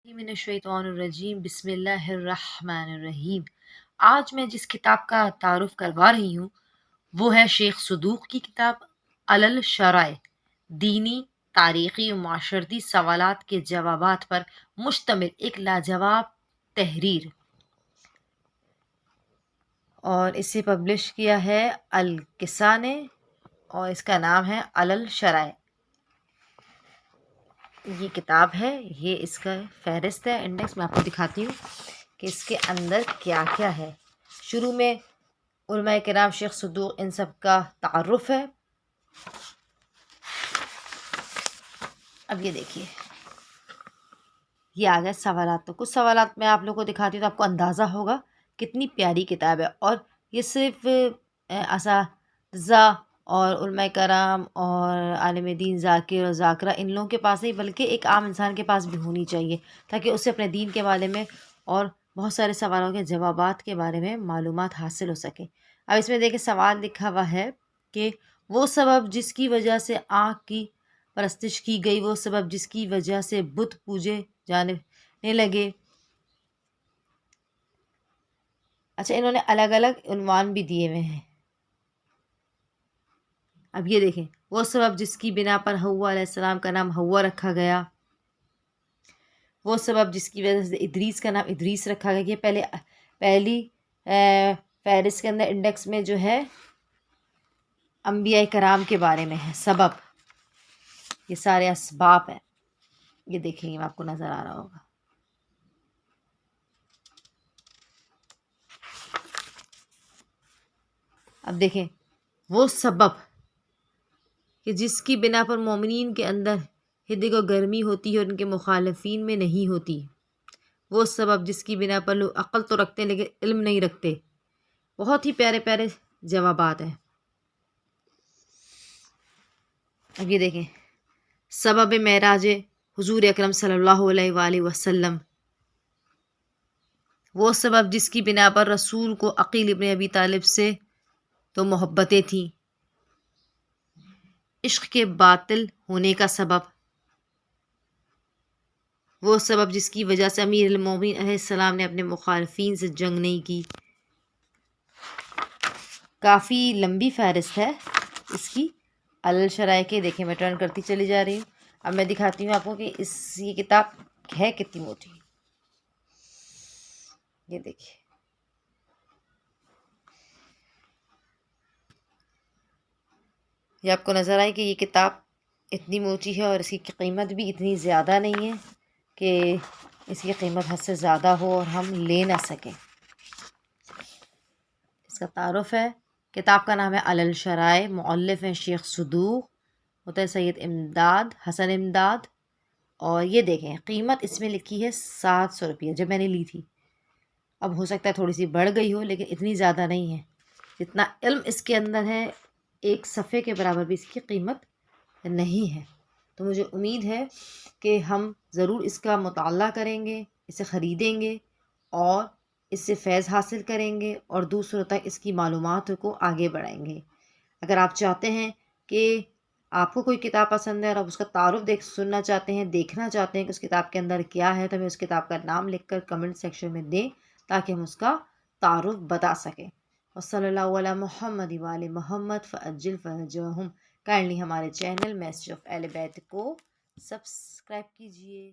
من الشیطان الرجیم بسم اللہ الرحمن الرحیم۔ آج میں جس کتاب کا تعارف کروا رہی ہوں وہ ہے شیخ صدوق کی کتاب علل شرائع، دینی، تاریخی و معاشرتی سوالات کے جوابات پر مشتمل ایک لاجواب تحریر، اور اسے پبلش کیا ہے الکسا نے، اور اس کا نام ہے علل شرائع۔ یہ کتاب ہے، یہ اس کا فہرست ہے، انڈیکس میں آپ کو دکھاتی ہوں کہ اس کے اندر کیا کیا ہے۔ شروع میں علماء کرام، شیخ صدوق، ان سب کا تعارف ہے۔ اب یہ دیکھیے، یہ آ گئے سوالات۔ تو کچھ سوالات میں آپ لوگوں کو دکھاتی ہوں تو آپ کو اندازہ ہوگا کتنی پیاری کتاب ہے، اور یہ صرف اساتذہ اور علماء کرام اور عالم دین ذاکر اور ذاکرہ ان لوگوں کے پاس نہیں، بلکہ ایک عام انسان کے پاس بھی ہونی چاہیے، تاکہ اسے اپنے دین کے بارے میں اور بہت سارے سوالوں کے جوابات کے بارے میں معلومات حاصل ہو سکے۔ اب اس میں دیکھیں سوال لکھا ہوا ہے کہ وہ سبب جس کی وجہ سے آنکھ کی پرستش کی گئی، وہ سبب جس کی وجہ سے بت پوجے جانے لگے۔ اچھا، انہوں نے الگ الگ عنوان بھی دیے ہوئے ہیں۔ اب یہ دیکھیں، وہ سبب جس کی بنا پر حوا علیہ السلام کا نام حوا رکھا گیا، وہ سبب جس کی وجہ سے ادریس کا نام ادریس رکھا گیا۔ یہ پہلی فہرست کے اندر انڈیکس میں جو ہے انبیاء کرام کے بارے میں ہے، سبب، یہ سارے اسباب ہیں۔ یہ دیکھیں، یہ آپ کو نظر آ رہا ہوگا۔ اب دیکھیں، وہ سبب کہ جس کی بنا پر مومنین کے اندر ہدے کو گرمی ہوتی ہے اور ان کے مخالفین میں نہیں ہوتی، وہ سبب جس کی بنا پر لوگ عقل تو رکھتے ہیں لیکن علم نہیں رکھتے۔ بہت ہی پیارے پیارے جوابات ہیں۔ اب یہ دیکھیں، سبب معراج حضور اکرم صلی اللہ علیہ وآلہ وسلم، وہ سبب جس کی بنا پر رسول کو عقیل ابن ابی طالب سے تو محبتیں تھیں، عشق کے باطل ہونے کا سبب، وہ سبب جس کی وجہ سے امیر المومنین علیہ السلام نے اپنے مخالفین سے جنگ نہیں کی۔ کافی لمبی فہرست ہے اس کی علل شرائع کے۔ دیکھیں، میں ٹرن کرتی چلی جا رہی ہوں۔ اب میں دکھاتی ہوں آپ کو کہ یہ کتاب ہے کتنی موٹی۔ یہ دیکھیے، یہ آپ کو نظر آئے کہ یہ کتاب اتنی موٹی ہے، اور اس کی قیمت بھی اتنی زیادہ نہیں ہے کہ اس کی قیمت حد سے زیادہ ہو اور ہم لے نہ سکیں۔ اس کا تعارف ہے، کتاب کا نام ہے علل شرائع، مؤلف ہیں شیخ صدوق، ہوتا ہے سید امداد حسن امداد، اور یہ دیکھیں قیمت اس میں لکھی ہے 700 روپیہ جب میں نے لی تھی۔ اب ہو سکتا ہے تھوڑی سی بڑھ گئی ہو، لیکن اتنی زیادہ نہیں ہے۔ جتنا علم اس کے اندر ہے، ایک صفحے کے برابر بھی اس کی قیمت نہیں ہے۔ تو مجھے امید ہے کہ ہم ضرور اس کا مطالعہ کریں گے، اسے خریدیں گے اور اس سے فیض حاصل کریں گے، اور دوسروں تک اس کی معلومات کو آگے بڑھائیں گے۔ اگر آپ چاہتے ہیں کہ آپ کو کوئی کتاب پسند ہے اور آپ اس کا تعارف سننا چاہتے ہیں، دیکھنا چاہتے ہیں کہ اس کتاب کے اندر کیا ہے، تو ہمیں اس کتاب کا نام لکھ کر کمنٹ سیکشن میں دیں تاکہ ہم اس کا تعارف بتا سکیں۔ وصلی اللہ علی محمد وآل محمد فعجل فرجہم۔ کائنڈلی ہمارے چینل میسج آف اہل بیت کو سبسکرائب کیجیے۔